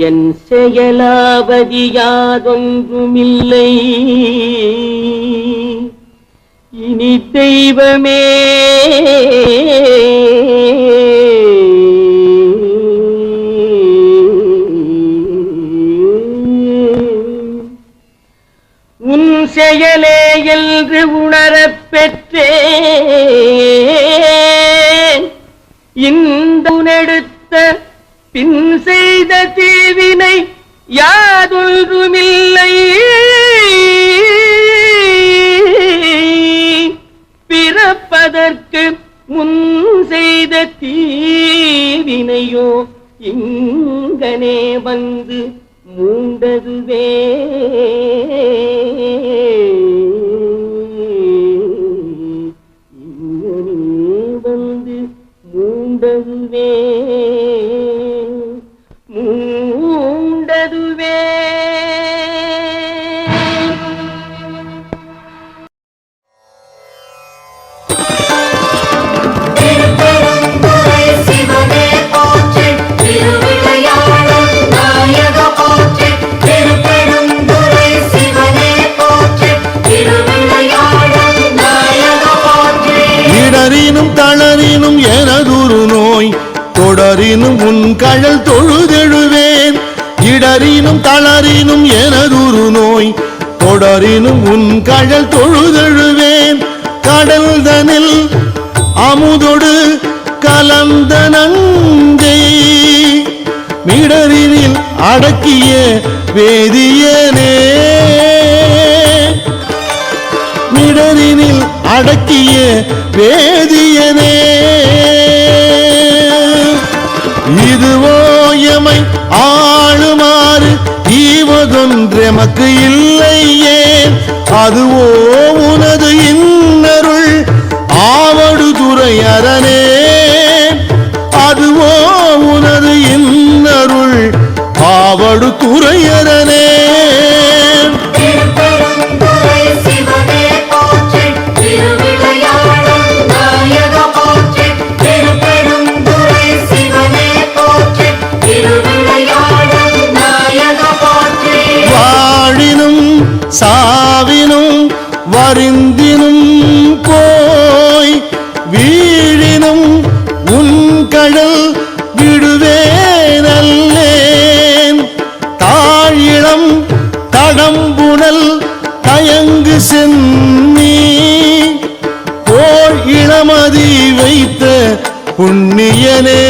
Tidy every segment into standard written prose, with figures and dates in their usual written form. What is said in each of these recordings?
என் செயலாவதி யாதொன்றுமில்லை இனி தெய்வமே உன் செயலே என்று உணரப் பெற்றேன் இந்த உனெடுத்த பின் செய்த தீவினை யாதொன்றுமில்லை பிறப்பதற்கு முன் செய்த தீவினையோ இங்கனே வந்து மூண்டதுவே இங்கனே வந்து மூண்டதுவே மூண்டதுவே இடறினும் தளறினும் எனதுரு நோய் தொடரினும் உன் கழல் தொழுதெழுவேன் இடறினும் தளரினும் எனதுரு நோய் தொடரினும் உன் கழல் தொழுதெழுவேன் கடல் தனில் அமுதொடு கலந்த நங்கை மிடரினில் அடக்கிய வேதியனே மிடரினில் அடக்கிய வேதியனே இதுவோ எமை ஆளுமாறு ஈவதொன்றெமக்கு இல்லையே அதுவோ உனது இன்னருள் ஆவடு துறையரனே அதுவோ உனது இன்னருள் ஆவடு துறையரனே சாவினும் வருந்தினும் போய் வீழினும் உன் கடல் விடுவேனல்லேன் தாழிளம் தடம்புணல் தயங்கு சென்னி போல் இளமதி வைத்த புண்ணியனே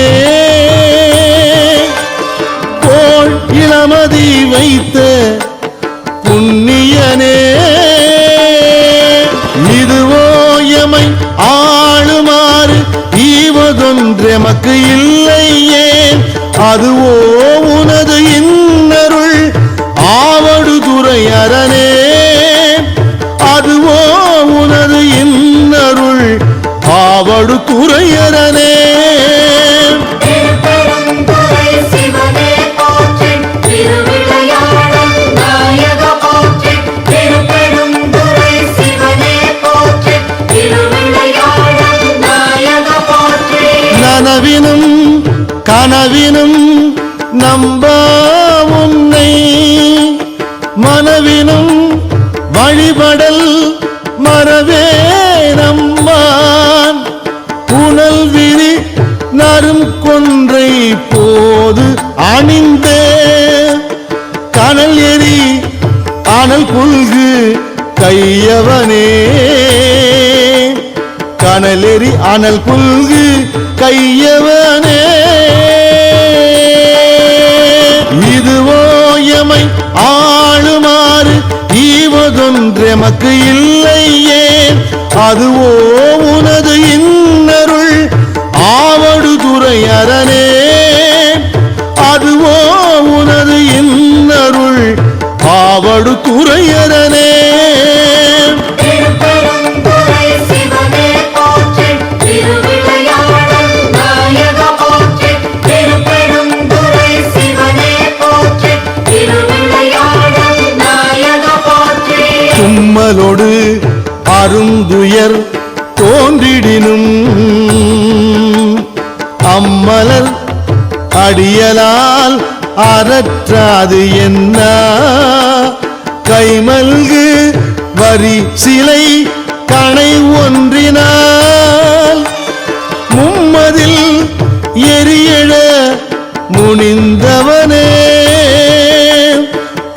போல் இளமதி வைத்த புண்ணியனே இதுவோ எமை ஆளுமாறு ஈவதொன்றெமக்கு இல்லையே அதுவோ உனது இன்னருள் ஆவடு துறையரனே அதுவோ உனது இன்னருள் ஆவடு துறையரனே நனவினும் கனவினும் நம்ப உன்னை மனவினும் வழிபடல் மறவே நம்மான் புனல் விரி நரும் கொன்றை போது அணிந்த கனல் எரி அனல் புல்கு கையவனே கனலெறி அனல் புல்கு கையவனே இதுவோ எமை ஆளுமாறு ஈவதொன்றெமக்கு இல்லையே அதுவோ உனது இன்னருள் ஆவடு துறையரனே அதுவோ உனது இன்னருள் ஆவடு துறையரனே திருவிளையாடல் நாயக போற்றி அம்மலர் அடியலால் அறற்றாது என்ன கைமல்கு வரி சிலை கணை ஒன்றினால் மும்மதில் எரியழ முனிந்தவனே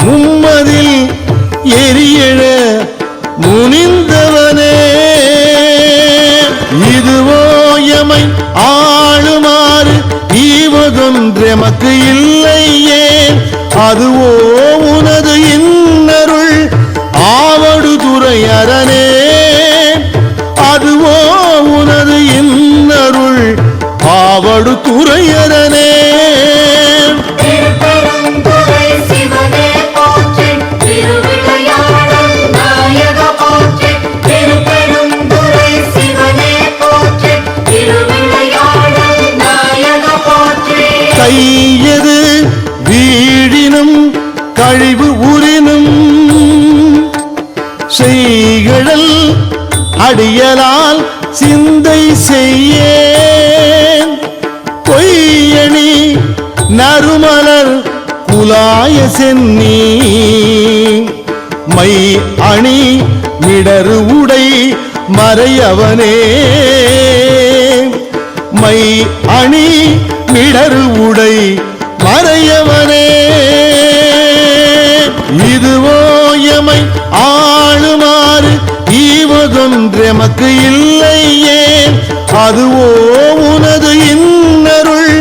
மும்மதில் எரியழ முனிந்தவனே இதுவோ எமை ஆளுமாறு ஈவதொன்றெமக்கு இல்லையே அதுவோ உனது இன்னருள் ஆவடுதுறை அரணே அதுவோ உனது இன்னருள் ஆவடுதுறை அரணே கையது வீழினும் கழிவு உரினும் செய்கழல் அடியலால் சிந்தை செய்யேன் பொய்யணி நறுமலர் குலாய சென்னி மை அணி மிடரு உடை மறையவனே மை அணி மிடரு உடை மறையவனே இதுவோ எமை ஆளுமாறு ஈவதொன்றெமக்கு இல்லையே அதுவோ உனது இன்னருள்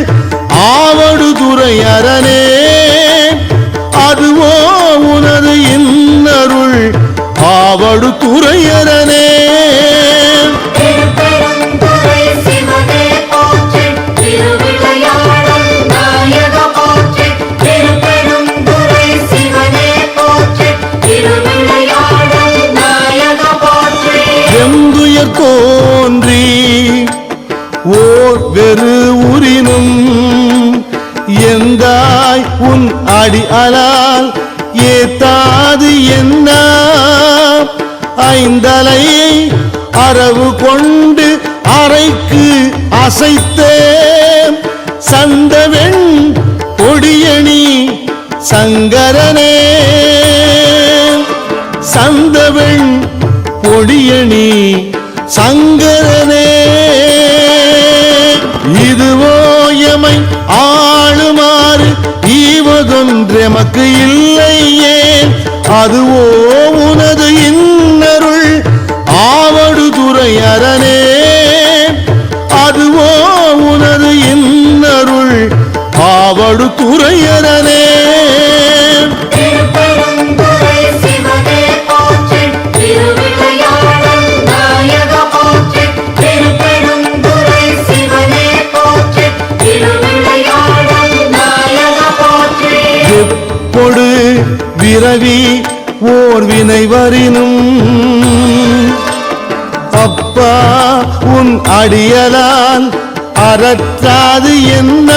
ஆவடுதுறை அரணே அதுவோ உனது இன்னருள் ஆவடுதுறை அரணே தோன்றி ஓர் வெறு உரினும் எந்தாய் உன் அடி அலால் ஏத்தாது என்ன ஐந்தலை அரவு கொண்டு அறைக்கு அசைத்தே சந்தவெண் கொடியணி சங்கரனே சந்தவெண் கொடியணி சங்கரனே இதுவோ எமை ஆளுமாறு ஈவதொன்றெமக்கு இல்லையே அதுவோ உனது இன்னருள் ஆவடுதுறை அரணே அதுவோ உனது இன்னருள் ஆவடுதுறை அரணே எப்பொடு விரவி ஓர் வினை வரினும் அப்பா உன் அடியலால் அறற்றாது என்ன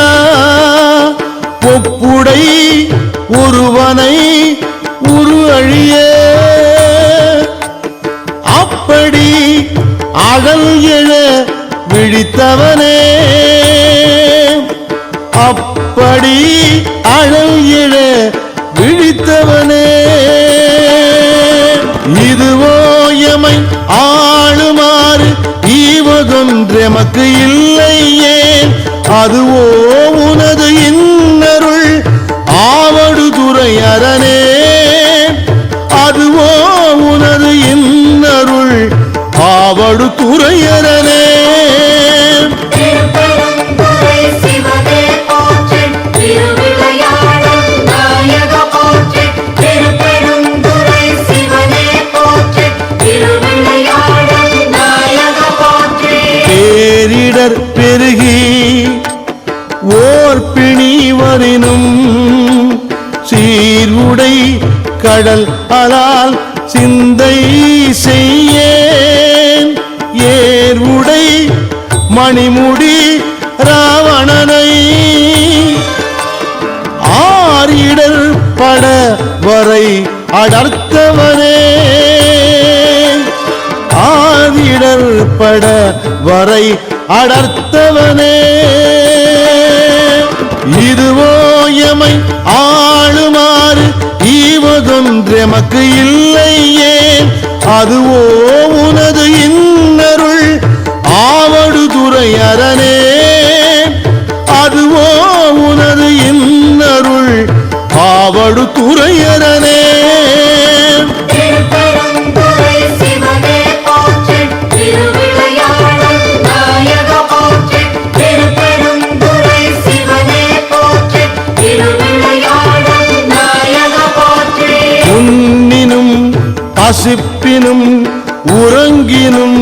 ஒப்புடை ஒருவனை உரு அழிய அப்படி அகல் எழ விழித்தவனே அப்படி அழல் எழ விழித்தவனே இதுவோ எமை ஆளுமாறு ஈவதொன்றெமக்கு இல்லையே அதுவோ உனது இன்னருள் ஆவடுதுறை அரணே அதுவோ உனது இன்னருள் ஆவடுதுறை அரணே பேரிடர் பெருகி ஓர் பிணி வரினும் சீர்வுடை கடல் அலால் சிந்தை செய்யேன் ஏர்வுடை மணிமுடி ராவணனை ஆரிடர் பட வரை அடர்த்தவனே ஆதிடர் பட வரை அடர்த்தவனே எமக்கு இல்லையே அதுவோ உனது இன்னருள் ஆவடுதுறை அரணே அதுவோ உனது இன்னருள் ஆவடுதுறை அரணே உன்னினும் பசிப்பினும் உறங்கினும்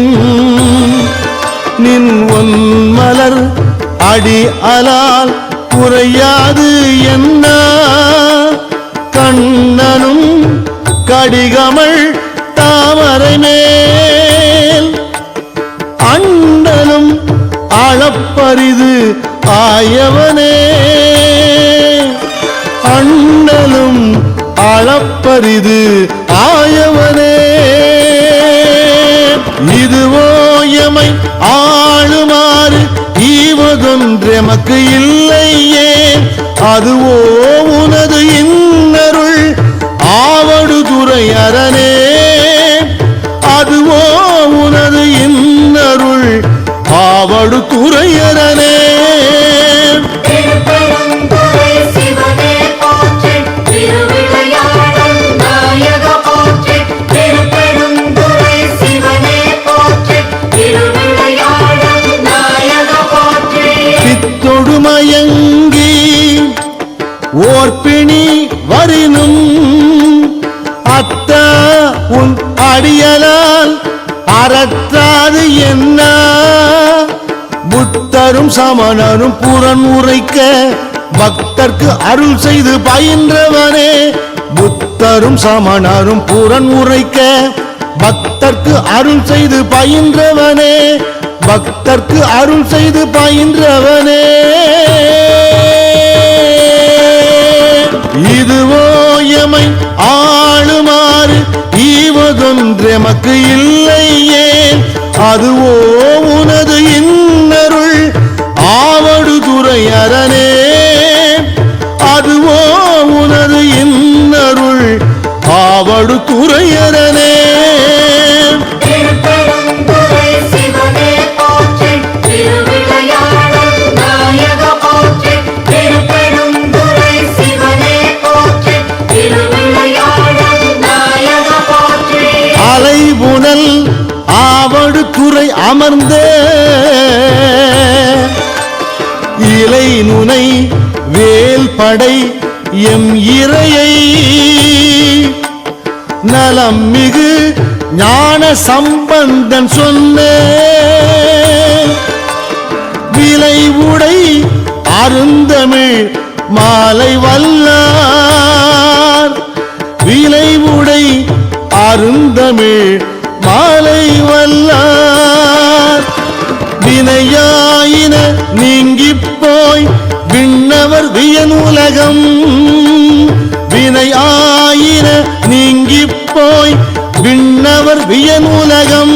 நின் ஒன்மலர் அடி அலால் குறையாது என்ன கண்ணனும் கடிகமள் தாமரை மேல் அண்டனும் அளப்பரிது ஆயவனே அண்ணலும் அளப்பரிது ஆயவனே இதுவோ எமை ஆளுமாறு ஈவதொன்றெமக்கு இல்லையே அதுவோ உனது இன்னருள் ஆவடுதுறை அரணே அதுவோ உனது இன்னருள் ஆவடுதுறை அரணே மயங்கி ஓர்பிணி வரினும் அத்த உன் அடியலால் அறற்றாது என்ன புத்தரும் சமணரும் புறன் உரைக்க பக்தர்க்கு அருள் செய்து பயின்றவனே புத்தரும் சமணரும் புறன் உரைக்க பக்தர்க்கு அருள் செய்து பயின்றவனே பக்தர்க்கு அருள் செய்து பயின்றவனே இதுவோ எமை ஆளுமாறு ஈவதொன்றெமக்கு இல்லையே அதுவோ உனது இன்னருள் ஆவடுதுறை அரணே அதுவோ உனது இன்னருள் ஆவடுதுறை அரணே அலைபுனல் ஆவடுதுறை அமர்ந்த இலை நுனை வேல் படை எம் இறையை நலம் மிகு ஞான சம்பந்தன் சொன்ன விலை உடை அருந்தமிழ் மாலை வல்லார் விலை உடை அருந்தமிழ் மாலை வல்லார் வினையாயின நீங்கிப் போய் விண்ணவர் வியனுலகம் வினையாயின நீங்கிப் போய் விண்ணவர் வியனுலகம்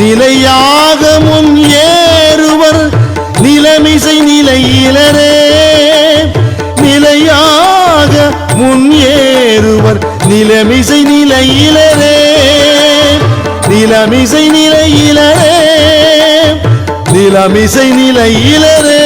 நிலையாக முன் ஏறுவர் நிலமிசை நிலையிலரே நிலையாக முன் ஏறுவர் நிலமிசை நிலையிலரே நிலமிசை நிலையிலரே நிலமிசை நிலையிலரே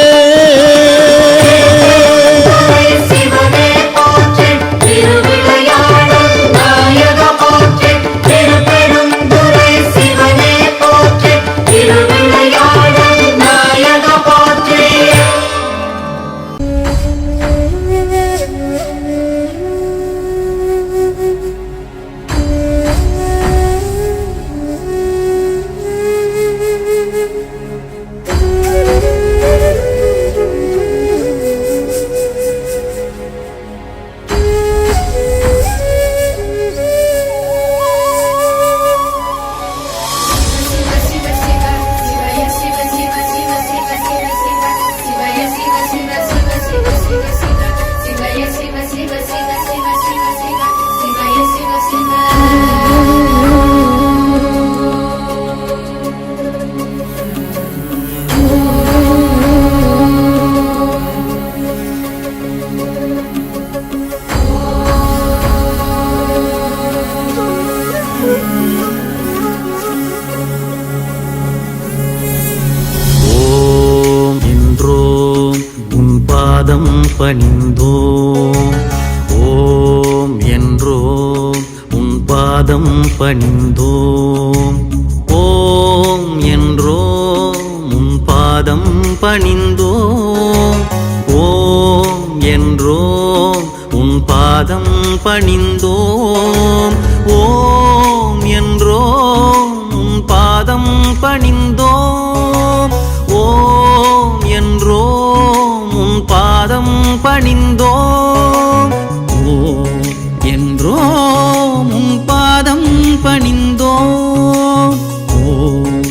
பாதம் பணிந்தோம். ஓம் என்றோம் உன் பாதம் பணிந்தோம். ஓம் என்றோம் உன் பாதம் பணிந்தோம். ஓம் என்றோம் உன் பாதம் பணிந்தோம். ஓம் என்றோம் உன் பாதம் பணிந்தோம். ஓம் என்றோம் உன் பாதம் பணிந்தோம். ஓம் என்றோம் உன் பாதம் பணிந்தோம். ஓம்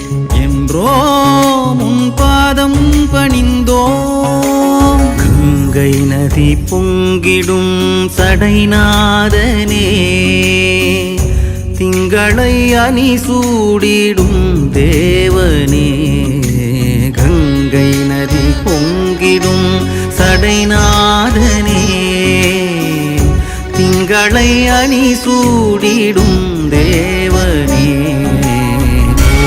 என்றோம் உன் பாதம் பணிந்தோம். கங்கை நதி பொங்கிடும் சடைநாதனே, திங்களை அணி சூடிடும் தேவனே. கங்கை நதி பொங்கிடும் சடைநாதனே, திங்களை அணி சூடிடும் தேவனே.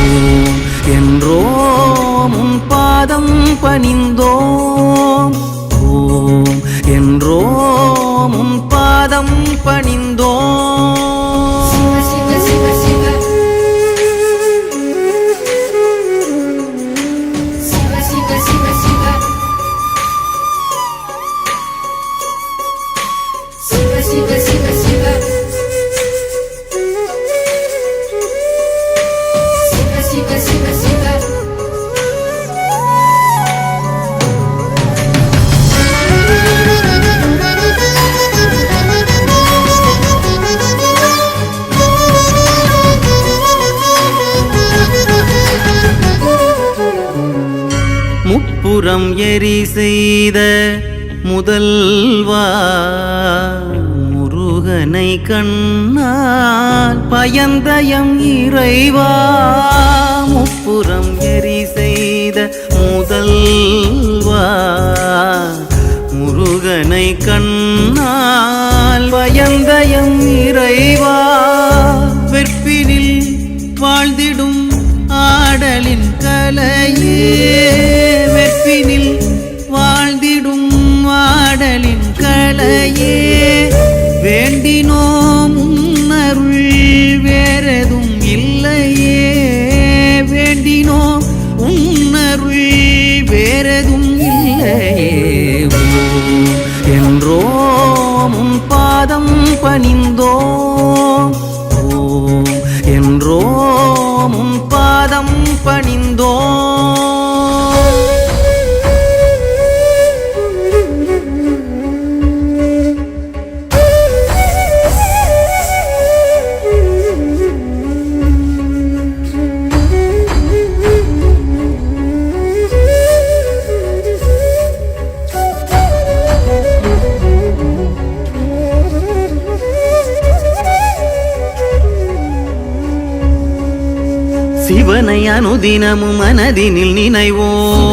ஓம் என்றோம் உன் பாதம் பணிந்தோம். ஓம் என்றோம் உன் பாதம் பணிந்தோம். முப்புறம் எரி செய்த முதல்வா, முருகனை கண்ணால் பயந்தயம் இறைவா. முப்புறம் எரி செய்த முதல்வா, முருகனை கண்ணால் பயந்தயம் இறைவா. வெற்பினில் வாழ்ந்திடும் ஆடலின் கலையே, வெற்பினில் வாழ்ந்திடும் ஆடலின் கலையே. வேண்டினோம் உன்னருள் வேறெதும் இல்லையே. வேண்டினோம் உன்னருள் வேறெதும் இல்லையே. ஓம் என்றோம் உன் பாதம் பணிந்தோம். ஓம் என்றோம் உன் பாதம் பணிந்தோம். சிவனை அனுதினமும் மனதினில் நினைவோம்.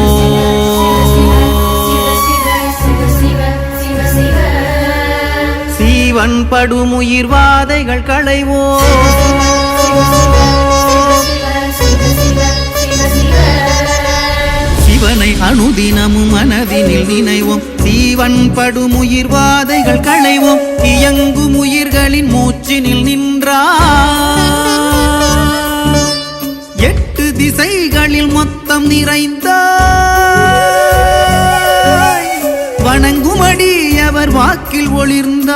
சீவன் படுமுயிர் வாதைகள் களைவோம். சிவனை அனுதினமும் மனதினில் நினைவோம். சீவன் படுமுயிர் வாதைகள் களைவோம். இயங்கும் உயிர்களின் மூச்சினில் நின்றார். எட்டு திசைகளில் மொத்தம் நிறைந்தாய். வணங்குமடி அவர் வாக்கில் ஒளிர்ந்தாய்.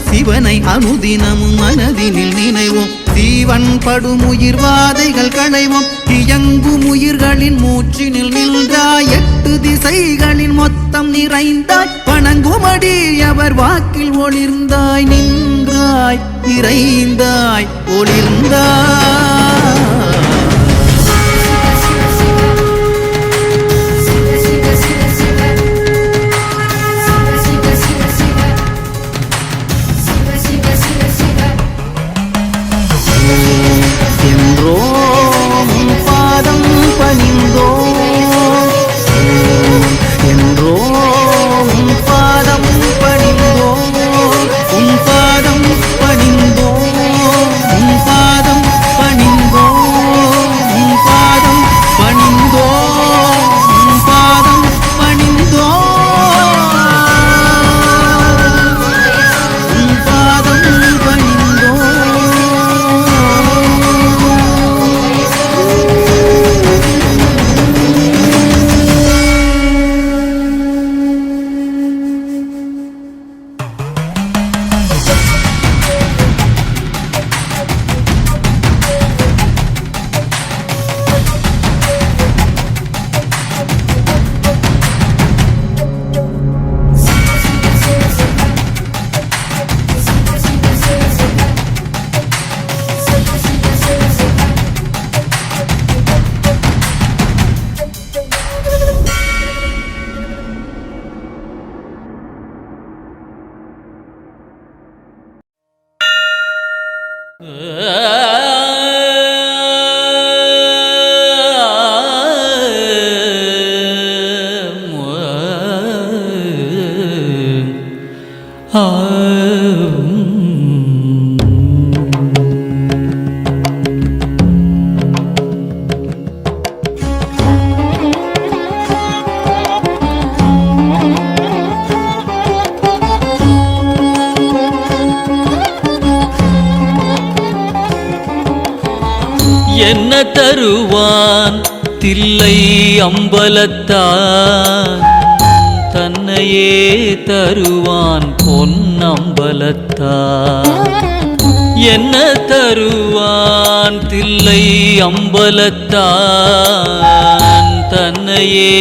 சிவனை அனுதினமும் மனதினில் நினைவோம். சீவன் படுமுயிர் வாதைகள் களைவோம். இயங்கும் உயிர்களின் மூச்சினில் நின்றாய். எட்டு திசைகளின் மொத்தம் நிறைந்தாய். வணங்குமடி அவர் வாக்கில் ஒளிர்ந்தாய். நின்றாய் நிறைந்தாய் ஒளிர்ந்தாய். என்றோம் உன் பாதம் பணிந்தோம். என்றோம் உன் பாதம் பணிந்தோம். உன் பாதம் பணிந்தோம். உன் பாதம் பணிந்தோம். என்ன தருவான் தில்லை அம்பலத்தான் தன்னையே தருவான் பொன்னம்பலத்தான் என்ன தருவான் தில்லை அம்பலத்தான் தன்னையே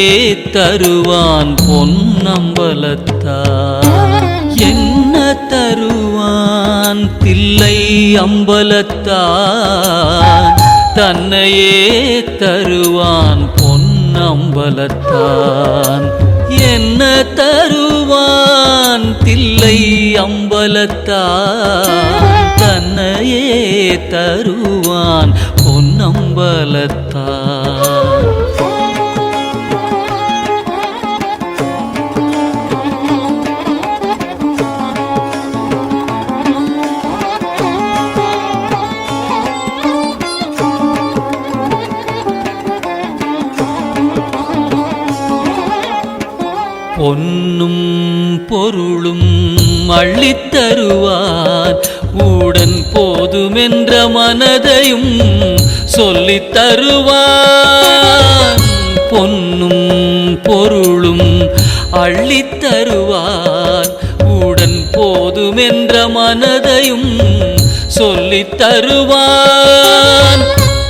தருவான் பொன்னம்பலத்தான் என்ன தருவான் தில்லை அம்பலத்தான் தன்னையே தருவான் பொன்னம்பலத்தான் என்ன தருவான் தில்லை அம்பலத்தான் தன்னையே தருவான் பொன்னம்பலத்தான் பொன்னும் பொருளும் அள்ளித்தருவான் உடன் போதுமென்ற மனதையும் சொல்லித் தருவான் பொன்னும் பொருளும் அள்ளித்தருவான் உடன் போதுமென்ற மனதையும் சொல்லித் தருவான்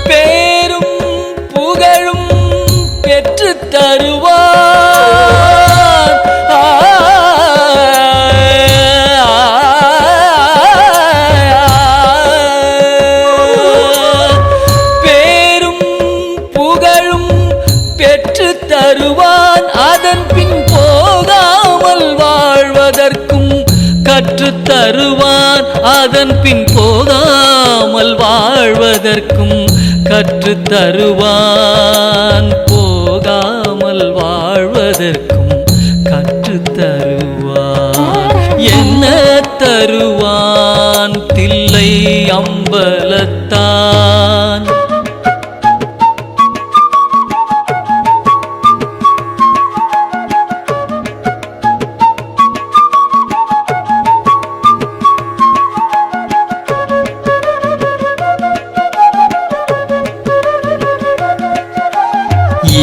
பேரும் புகழும் பெற்றுத் தருவான் பேரும் புகழும் பெற்றுத் தருவான் அதன் பின் போகாமல் வாழ்வதற்கும் கற்றுத் தருவான் அதன் பின் போகாமல் வாழ்வதற்கும் கற்றுத் தருவான் போகாமல் வாழ்வதற்கும் கற்றுத் தருவான் என்ன தருவான் தில்லை அம்பலத்தான்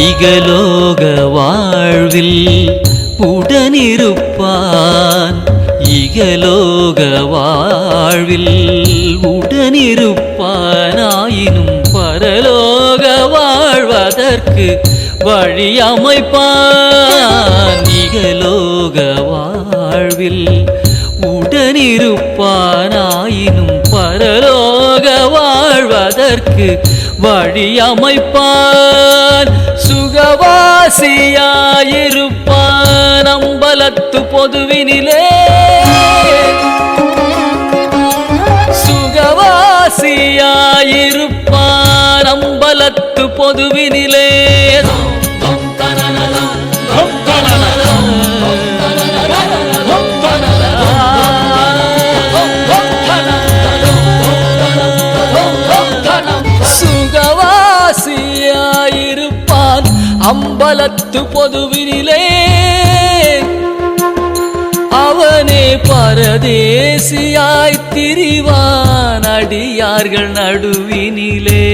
இகலோக வாழ்வில் உடனிருப்பான் இகலோக வாழ்வில் உடனிருப்பானாயினும் பரலோக வாழ்வதற்கு வழி அமைப்பான் இகலோக வாழ்வில் உடனிருப்பானாயினும் பரலோக வாழ்வதற்கு வழி அமைப்பான் சுகவாசியாயிருப்பான் அம்பலத்து பொதுவினிலே சுகவாசியாயிருப்பான் அம்பலத்து பொதுவினிலே சுகவாசியாயிருப்பான் அம்பலத்து பொதுவினிலே அவனே பரதேசியாய் திரிவான் அடியார்கள் நடுவினிலே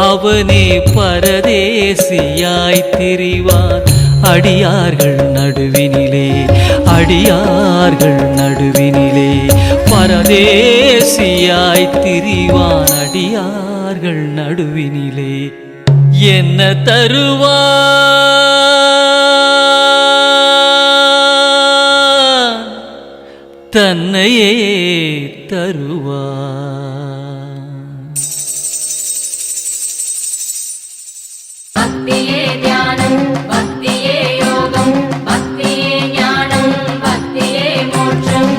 அவனே பரதேசியாய் திரிவான் அடியார்கள் நடுவினிலே அடியார்கள் நடுவினிலே பரதேசியாய் திரிவான் அடியார்கள் நடுவினிலே என்ன தருவான் தன்னையே தருவான் பக்தியே தியானம் பக்தியே யோகம் பக்தியே ஞானம் பக்தியே மோட்சம்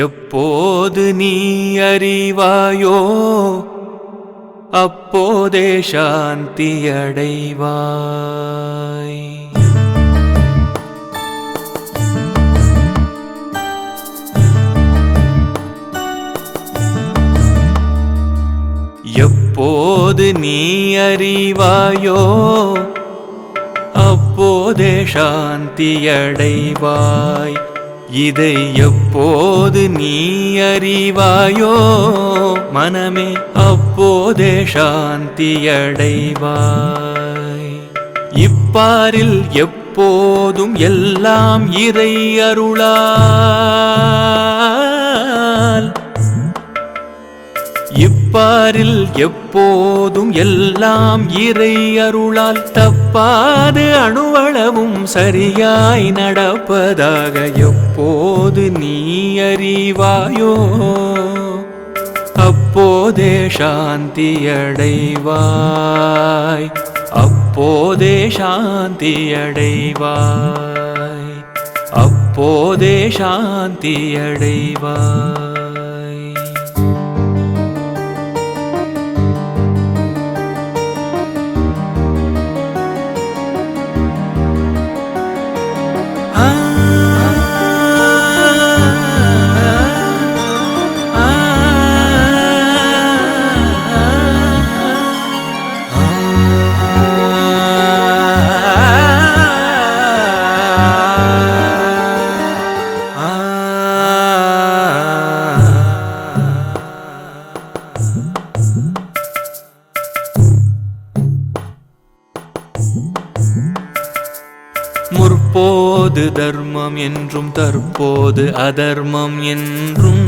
எப்போது நீ அறிவாயோ அப்போதே சாந்தி அடைவாய் எப்போது நீ அறிவாயோ அப்போதே சாந்தியடைவாய். இதை எப்போது நீ அறிவாயோ மனமே அப்போதே சாந்தியடைவாய். இப்பாரில் எப்போதும் எல்லாம் இறை அருளால், இப்பாரில் எப்போதும் எல்லாம் இறை அருளால் தப்பாது அணுவளவும் சரியாய் நடப்பதாக எப்போது நீ அறிவாயோ அப்போதே சாந்தியடைவாய். அப்போதே சாந்தியடைவாய். அப்போதே சாந்தியடைவாய். முற்போது தர்மம் என்றும் தற்போது அதர்மம் என்றும்,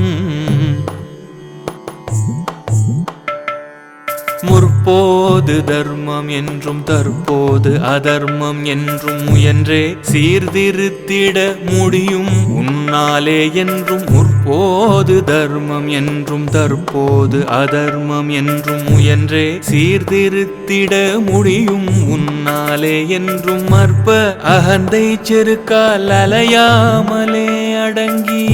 முற்போது தர்மம் என்றும் தற்போது அதர்மம் என்றும் முயன்றே சீர்திருத்திட முடியும் உன்னாலே என்றும். முற்போது தர்மம் என்றும் தற்போது அதர்மம் என்றும் முயன்றே சீர்திருத்திட முடியும் உன்னாலே என்றும். அற்ப அகந்தை செருக்கால் அலையாமலே அடங்கி,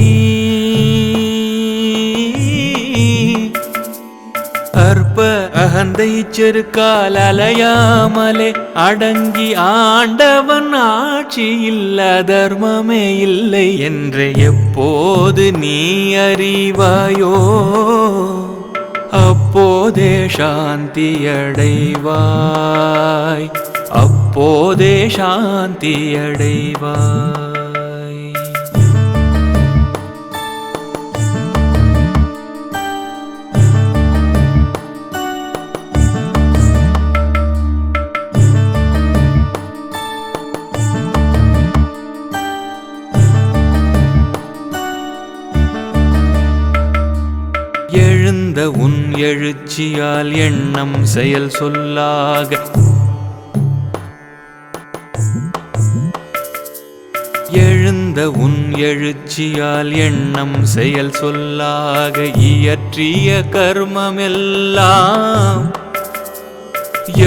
அற்ப அகந்தை செருக்கால் அலையாமலே அடங்கி ஆண்டவன் ஆட்சியில் அதர்மமே இல்லை என்று எப்போது நீ அறிவாயோ அப்போதே சாந்தியடைவாய். அப்போதே சாந்தியடைவாய். எழுந்த உன் எழுச்சியால் எண்ணம் செயல் சொல்லாக, எழுந்த உன் எழுச்சியால் எண்ணம் செயல் சொல்லாக இயற்றிய கர்மமெல்லாம்,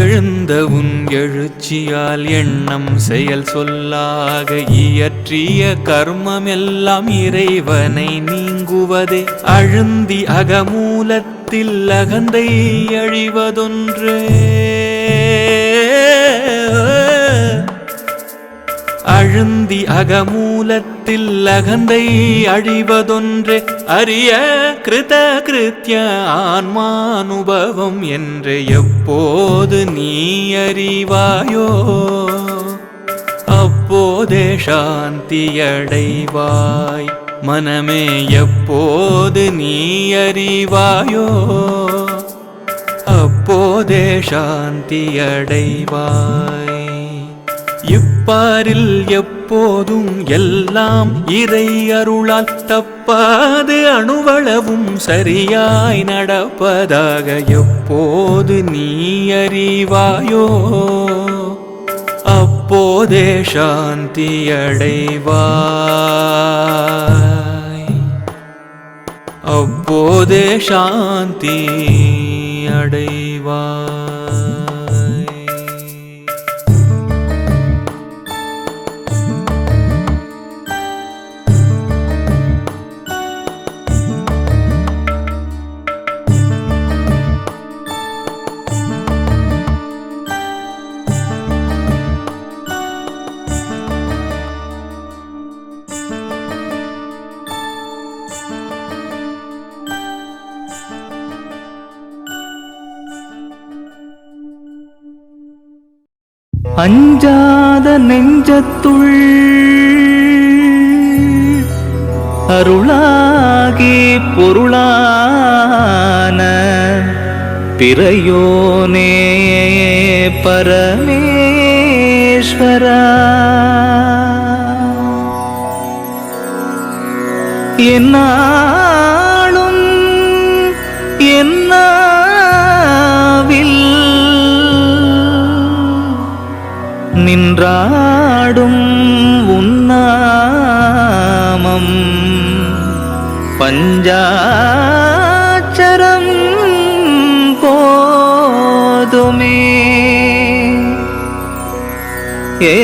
எழுந்த உன் எழுச்சியால் எண்ணம் செயல் சொல்லாக இயற்றிய கர்மமெல்லாம் இறைவனை நீங்குவதே. அழுந்தி அகமூலத்தில் அகந்தை அழிவதொன்றே, அழுந்தி அகமூலத்தில் அகந்தை அழிவதொன்றே. அரிய கிருத கிருத்ய ஆன்மானுபவம் என்று எப்போது நீ அறிவாயோ அப்போதே சாந்தியடைவாய். மனமே எப்போது நீ அறிவாயோ அப்போதே சாந்தியடைவாய். இப்பாரில் எப்போதும் எல்லாம் இறை அருளால் தப்பாது அணுவளவும் சரியாய் நடப்பதாக எப்போது நீ அறிவாயோ அப்போதே சாந்தியடைவாய். அப்போதே சாந்தி அடைவாய். அஞ்சாத நெஞ்சத்துள் அருளாகி பொருளான பிறையோனே பரமேஸ்வரா என்னாலும் என்னாவில் நின்றாடும் உன்னாமம் பஞ்சாட்சரம் போதுமே ஏ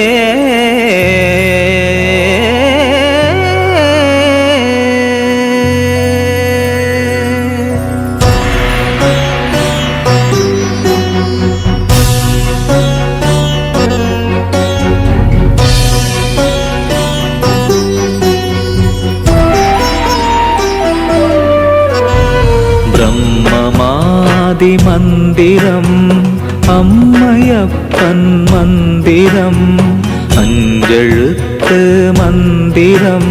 மந்திரம் அம்மையப்பன் மந்திரம் அஞ்செழுத்து மந்திரம்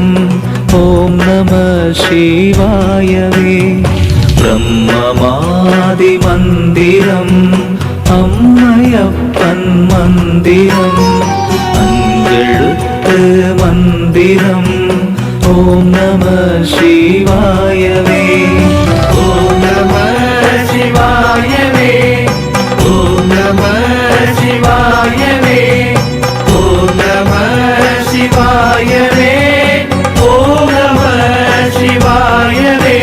ஓம் நம சிவாயவே பிரம்மமாதி மந்திரம் அம்மையப்பன் மந்திரம் அஞ்செழுத்து மந்திரம் ஓம் நம சிவாயவே ஓம் நம சிவாயவே ஓம் நம சிவாயவே ஓம் நம சிவாயவே ஓம் நம சிவாயவே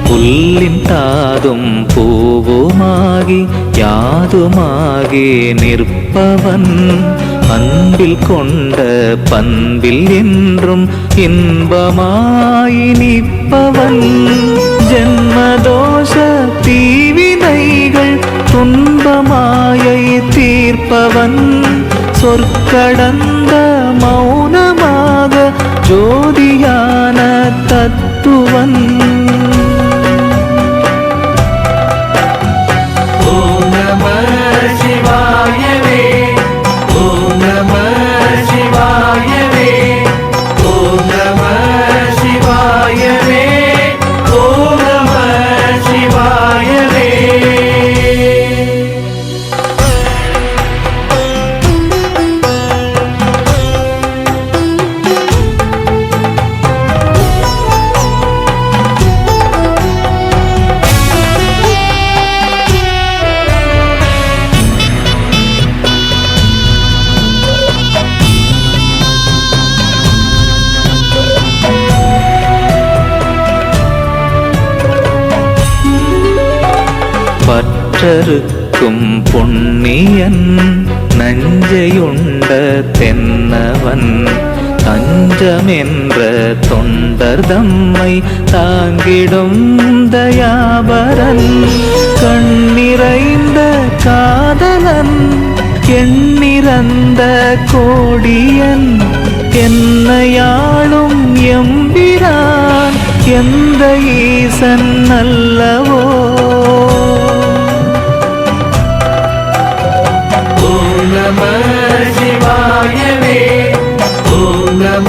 புல்லின் தாதும் பூவுமாகி யாதுமாகி நிற்பவன் அன்பில் கொண்ட பண்பில் என்றும் இன்பமாய் நிற்பவன் ஜென்மதோஷ தீவினைகள் துன்பமாயை தீர்ப்பவன் சொற்கடந்த மௌனமாக ஜோதியான தத்துவன் பற்றறுக்கும் பொன்னியன் நஞ்சையுண்ட தென்னவன் தஞ்சமென்ற தொண்டர் தம்மை தாங்கிடும் தயாபரன் கண்ணிறைந்த காதலன் எண்ணிறந்த கோடியன் என்னையாளும் எம்பிரான் எந்த ஈசன் அல்லவோ ஓம் நம சிவாயவே ஓம் நம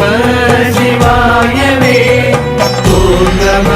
சிவாயவே ஓம் நம